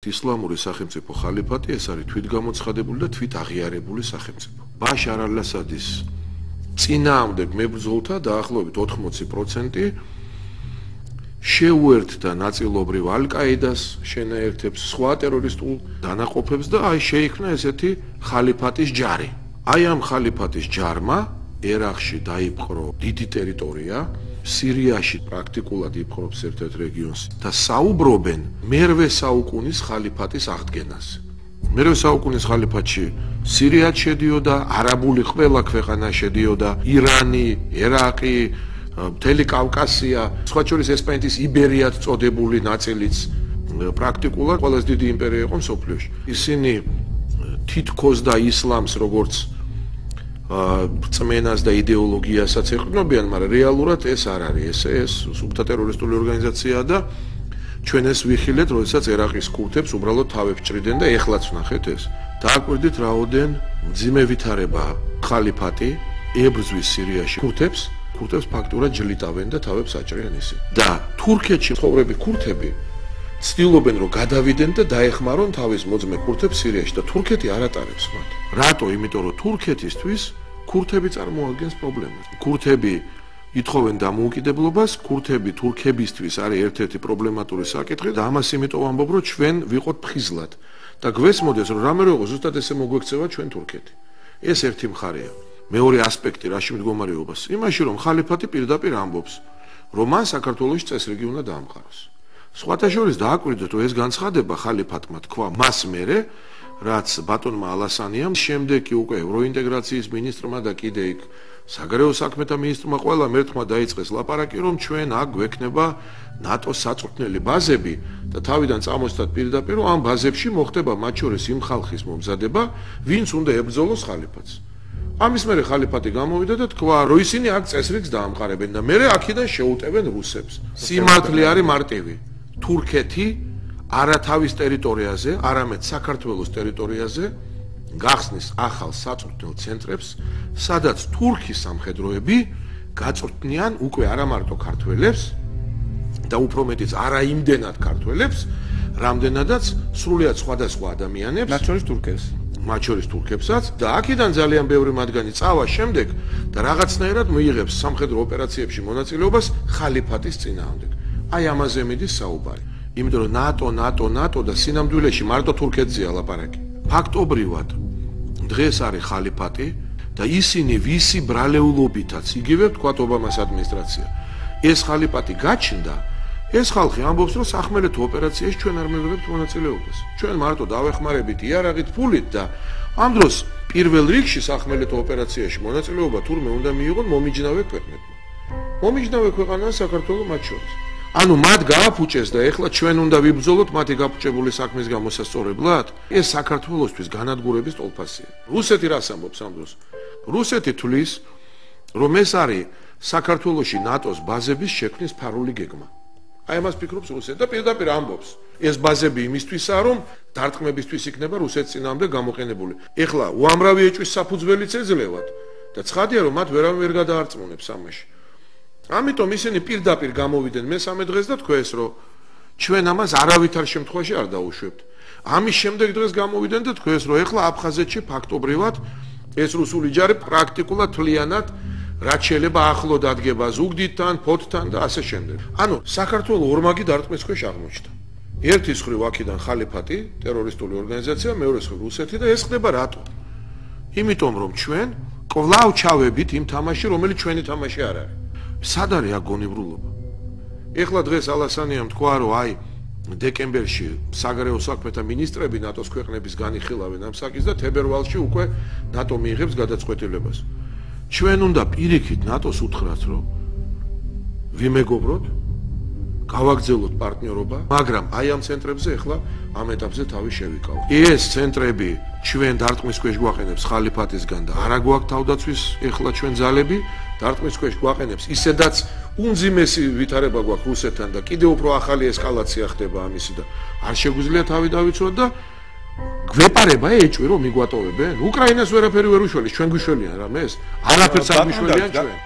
ისლამური სახელმწიფო ხალიფატი ეს არის თვითგამოცხადებული და თვითაღიარებული სახელმწიფო. ბაშარ ალ-ასადის წინააღმდეგ მებრძოლთა დაახლოებით 80% შეუერთდა ნაწილობრივ ალ-ყაიდას შენაერთებს, სხვა ტერორისტულ დანაყოფებს და აი შეიქმნა ესეთი ხალიფატის ჯარი. აი ამ ხალიფატის ჯარმა ერაყში დაიპყრო დიდი ტერიტორია, სირიაში პრაქტიკულად იპყრობს ერთ-ერთ რეგიონს და საუბრობენ მერვე საუკუნის ხალიფატის აღდგენაზე. მერვე საუკუნის ხალიფატში სირიაც შედიოდა, არაბული ყველა ქვეყანა შედიოდა, ირანი, ერაყი, მთელი კავკასია, სხვა შორის ესპანეთის იბერიად წოდებული ნაწილიც პრაქტიკულად ყველაზე დიდი იმპერია იყო მსოფლიოში. ისინი თითქოს და ისლამს როგორც წმენას და იდეოლოგიასაც ეყრდნობიან, მაგრამ რეალურად ეს არ არის, ეს სუბთა ტერორისტული ორგანიზაციაა და ჩვენ ეს ვიხილეთ, როდესაც ერაყის ქურთებს უბრალოდ თავებს ჭრიდნენ და ეხლაც ვნახეთ ეს. დააკვირდით რაოდენ მძიმე ვითარებაა ხალიფატი ებრძვის სირიაში ქურთებს ფაქტურად ჯლიტავენ და თავებს აჭრიან ისინი. და თურქეთში მცხოვრები ქურთები ცდილობენ რომ გადავიდნენ და დაეხმარონ თავის მოძმე ქურთებს სირიაში და თურქეთი არ ატარებს მათ. რატო? იმიტომ რომ თურქეთისთვის ქურთები წარმოადგენს პრობლემას. ქურთები ითხოვენ დამოუკიდებლობას, ქურთები თურქებისთვის არის ერთ-ერთი პრობლემატური საკითხი და ამას იმიტომ ვამბობ, რომ ჩვენ ვიყოთ ფხიზლად და გვესმოდეს რომ რამე როგორ ზუსტად ესე მოგვექცევა ჩვენ თურქეთი. ეს ერთი მხარეა. მეორე ასპექტი რაში მდგომარეობას? იმაში რომ ხალიფატი პირდაპირ ამბობს, რომ მან საქართველოში წესრიგი უნდა დაამყაროს. სხვათა შორის დააკვირდეთ, რომ ეს განცხადება ხალიფატმა თქვა მას მერე, რაც ბატონმა ალასანიამ შემდეგ კი უკვე ევროინტეგრაციის მინისტრმა და კიდე იქ საგარეო საქმეთა მინისტრმა ყველამ ერთმა დაიწყეს ლაპარაკი, რომ ჩვენ აქ გვექნება ნატოს საწვრთნელი ბაზები და თავიდან წამოსდათ პირდაპირ, რომ ამ ბაზებში მოხდება მათ შორის იმ ხალხის მომზადება, ვინც უნდა ებრძოლოს ხალიფატს. ამის მერე ხალიფატი გამოვიდა და თქვა, რომ ისინი აქ წესრიგს დაამყარებენ და მერე აქედან შეუტევენ რუსებს. სიმართლე არის მარტივი. თურქეთი არა თავის ტერიტორიაზე, არამედ საქართველოს ტერიტორიაზე გახსნის ახალ საწვრთნელ ცენტრებს, სადაც თურქის სამხედროები გაწვრთნიან უკვე არა მარტო ქართველებს და უფრო მეტიც არა იმდენად ქართველებს, რამდენადაც სრულიად სხვადასხვა ადამიანებს, მათ შორის თურქებსაც და აქედან ძალიან ბევრი მათგანი წავა შემდეგ და რაღაცნაირად მიიღებს სამხედრო ოპერაციებში მონაწილეობას ხალიფატის წინააღმდეგ. აი ამაზე მიდის საუბარი. იმიტომ რომ ნატო და სინამდვილეში მარტო თურქეთზეა ლაპარაკი. ფაქტობრივად დღეს არის ხალიფატი და ისინი ვისი ბრალეულობითაც იგივე ვთქვათ ობამას ადმინისტრაცია. ეს ხალიფატი გაჩნდა, ეს ხალხი ამბობს, რომ სახმელეთო ოპერაციაში ჩვენ არ მივიღებთ მონაწილეობას. ჩვენ მარტო დავეხმარებით იარაღით, ფულით და ამ დროს პირველ რიგში სახმელეთო ოპერაციაში მონაწილეობა თურმე უნდა მიიღონ მომიჯნავე ქვეყნებმა. მომიჯნავე ქვეყანაა საქართველო მათ შორის. ანუ მათ გააფუჭეს და ეხლა ჩვენ უნდა ვიბრძოლოთ მათი გაფუჭებული საქმის გამოსასწორებლად? ეს საქართველოსთვის განადგურების ტოლფასია. რუსეთი რას ამბობს ამ დროს? რუსეთი თვლის, რომ ეს არის საქართველოში ნატოს ბაზების შექმნის ფარული გეგმა. აი ამას ფიქრობს რუსეთი და პირდაპირ ამბობს. ეს ბაზები იმისთვისაა, რომ დარტყმებისთვის იქნება რუსეთის წინააღმდეგ გამოყენებული. ეხლა უამრავი ეჭვის საფუძველიც ეძლევათ და ცხადია, რომ მათ ვერავინ ვერ გადაარწმუნებს ამაში. ამიტომ ისინი პირდაპირ გამოვიდნენ მესამე დღეს და თქვეს, რომ ჩვენ ამას არავითარ შემთხვევაში არ დაუშვებთ. ამის შემდეგ დღეს გამოვიდნენ და თქვეს, რომ ეხლა აფხაზეთში ფაქტობრივად ეს რუსული ჯარი პრაქტიკულად თლიანად რაც შეიძლება ახლო დადგება ზუგდიდთან, ფოთთან და ასე შემდეგ. ანუ საქართველოს ორმაგი დარტყმის ქვეშ აღმოჩნდა. ერთის მხრივ აქედან ხალიფატი, ტერორისტული ორგანიზაცია, მეორე მხრივ რუსეთი და ეს ხდება რატო? იმიტომ რომ ჩვენ კვლავ ჩავებით იმ თამაში, რომელიც ჩვენი თამაში არ არის. სად არის აქ გონებრულობა? ეხლა დღეს ალასანიამ თქვა, რომ აი დეკემბერში საგარეო საქმეთა მინისტრები ნატოს ქვეყნების განიხილავენ ამ საკითხს და თებერვალში უკვე ნატო მიიღებს გადაწყვეტილებას. ჩვენ უნდა პირიქით ნატოს უთხრათ, რომ ვიმეგობროთ, გავაგრძელოთ პარტნიორობა, მაგრამ აი ამ ცენტრებზე ეხლა ამ ეტაპზე თავი შევიკავოთ. ეს ცენტრები ჩვენ დარტყმის ქვეშ გვაყენებს ხალიფატისგან და არა გვაქვს თავდაცვის ეხლა ჩვენ ძალები, დარტყმის ქვეშ გვაყენებს ისედაც უმძიმესი ვითარება გვაქვს რუსეთთან და კიდევ უფრო ახალი ესკალაცია ხდება ამისი და არ შეგვიძლია თავი დავიცვათ და გვეპარება ეჭვი რომ მიგვატოვებენ? უკრაინას ვერაფერი ვერ უშველის, ჩვენ გვიშველიან რამეს? არაფერს არ გვიშველიან ჩვენ.